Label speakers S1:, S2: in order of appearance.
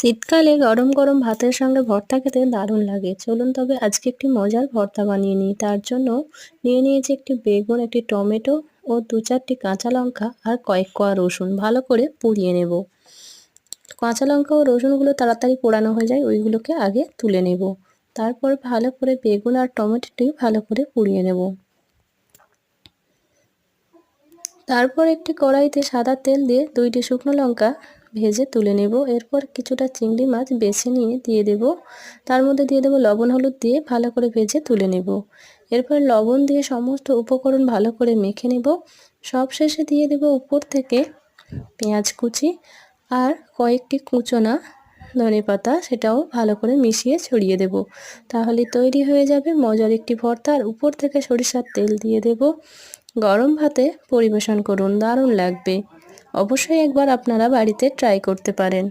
S1: শীতকালে গরম গরম ভাতের সঙ্গে ভর্তা খেতে দারুণ লাগে। চলুন তবে আজকে একটি মজার ভর্তা বানিয়ে নিই। তার জন্য নিয়ে নিয়েছি একটি বেগুন, একটি টমেটো ও 2-4টি কাঁচা লঙ্কা আর কয়েক কোয়া রসুন ভালো করে পুড়িয়ে নেব। কাঁচা লঙ্কা ও রসুনগুলো তাড়াতাড়ি পোড়ানো হয়ে যায়, ওইগুলোকে আগে তুলে নেব। তারপর ভালো করে বেগুন আর টমেটোটি ভালো করে পুড়িয়ে নেব। তারপর একটি কড়াইতে সাদা তেল দিয়ে 2টি শুকনো লঙ্কা ভেজে তুলে নেব। এরপর কিছুটা চিংড়ি মাছ বেছে নিয়ে দিয়ে দেব। তার মধ্যে দিয়ে দেব লবণ হলুদ দিয়ে ভালো করে ভেজে তুলে নেব। এরপর লবণ দিয়ে সমস্ত উপকরণ ভালো করে মেখে নেব। সবশেষে দিয়ে দেব উপর থেকে পেঁয়াজ কুচি আর কয়েকটি কুচোনা ধনেপাতা, সেটাও ভালো করে মিশিয়ে ছড়িয়ে দেব। তাহলে তৈরি হয়ে যাবে মজার একটি ভর্তা। আর উপর থেকে সরিষার তেল দিয়ে দেব। গরম ভাতে পরিবেশন করুন, দারুণ লাগবে। অবশ্যই একবার আপনারা বাড়িতে ট্রাই করতে পারেন।